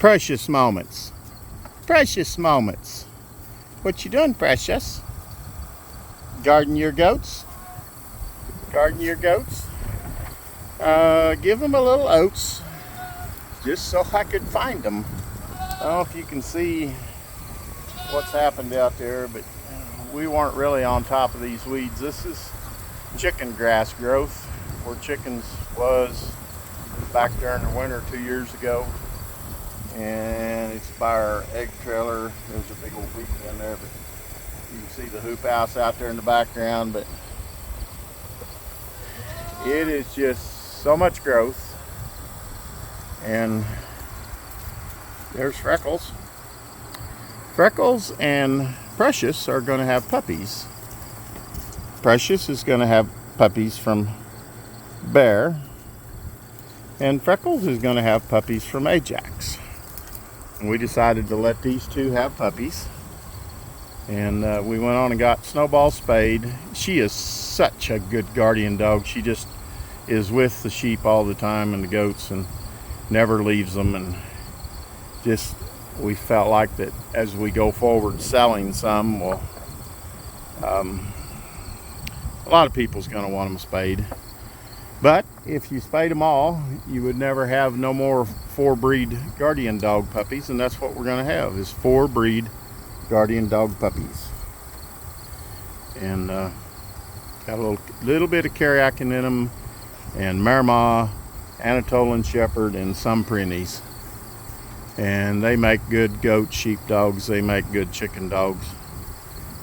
Precious moments. Precious moments. What you doing, Precious? Guarding your goats? Guarding your goats? Give them a little oats, just so I could find them. I don't know if you can see what's happened out there, but we weren't really on top of these weeds. This is chicken grass growth where chickens was back during the winter 2 years ago. And it's by our egg trailer. There's a big old weed in there, but you can see the hoop house out there in the background. But it is just so much growth. And there's Freckles. Freckles and Precious are going to have puppies. Precious is going to have puppies from Bear, and Freckles is going to have puppies from Ajax. And we decided to let these two have puppies, and we went on and got Snowball spayed. She is such a good guardian dog. She just is with the sheep all the time and the goats and never leaves them, and just we felt like that as we go forward selling some, well, a lot of people's going to want them spayed. But if you spayed them all, you would never have no more 4-breed guardian dog puppies, and that's what we're going to have, is 4-breed guardian dog puppies. And got a little bit of Karyakin in them, and Marmah, Anatolian Shepherd, and some Pyrenees. And they make good goat sheep dogs. They make good chicken dogs.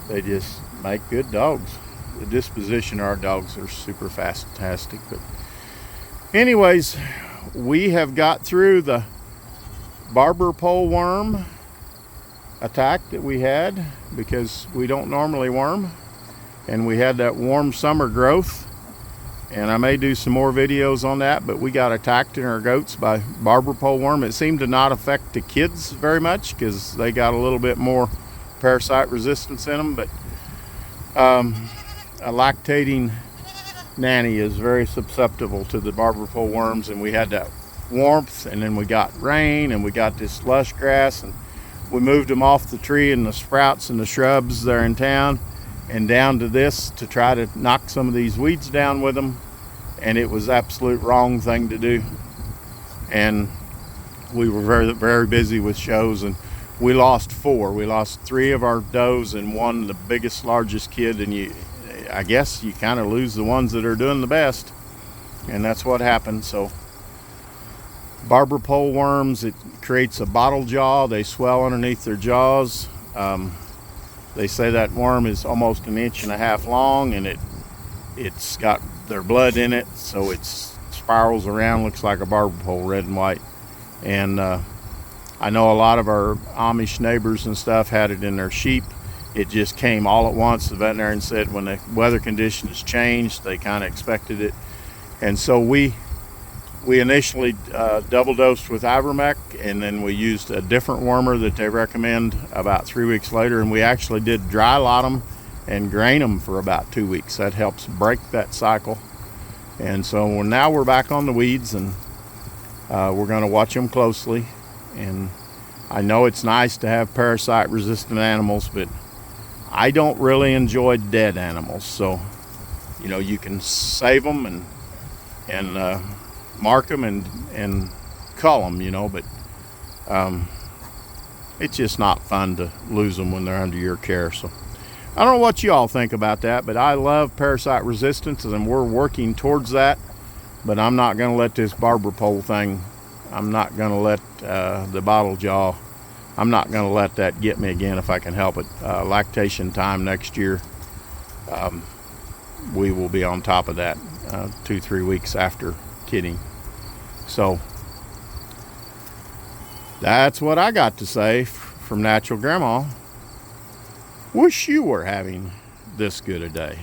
They just make good dogs. The disposition of our dogs are super fantastic. But anyways, we have got through the barber pole worm attack that we had, because we don't normally worm, and we had that warm summer growth, and I may do some more videos on that. But we got attacked in our goats by barber pole worm. It seemed to not affect the kids very much because they got a little bit more parasite resistance in them, but a lactating nanny is very susceptible to the barber pole worms, and we had that warmth, and then we got rain, and we got this lush grass, and we moved them off the tree and the sprouts and the shrubs there in town and down to this to try to knock some of these weeds down with them, and it was absolute wrong thing to do. And we were very, very busy with shows, and we lost 4. We lost 3 of our does and 1, the biggest, largest kid, and I guess you kind of lose the ones that are doing the best, and that's what happened. So barber pole worms, it creates a bottle jaw. They swell underneath their jaws. They say that worm is almost 1.5 inches long, and it's got their blood in it, so it spirals around, looks like a barber pole, red and white. And I know a lot of our Amish neighbors and stuff had it in their sheep. It just came all at once. The veterinarian said when the weather conditions changed, they kind of expected it. And so we initially double dosed with Ivermectin, and then we used a different wormer that they recommend about 3 weeks later, and we actually did dry lot them and grain them for about 2 weeks. That helps break that cycle. And so now we're back on the weeds, and we're going to watch them closely. And I know it's nice to have parasite resistant animals, but I don't really enjoy dead animals. So, you know, you can save them and mark them and cull them, you know, but it's just not fun to lose them when they're under your care. So I don't know what you all think about that, but I love parasite resistance, and we're working towards that. But I'm not going to let this barber pole thing, I'm not going to let the bottle jaw, I'm not going to let that get me again if I can help it. Lactation time next year, we will be on top of that 2-3 weeks after kidding. So that's what I got to say from Natural Grandma. Wish you were having this good a day.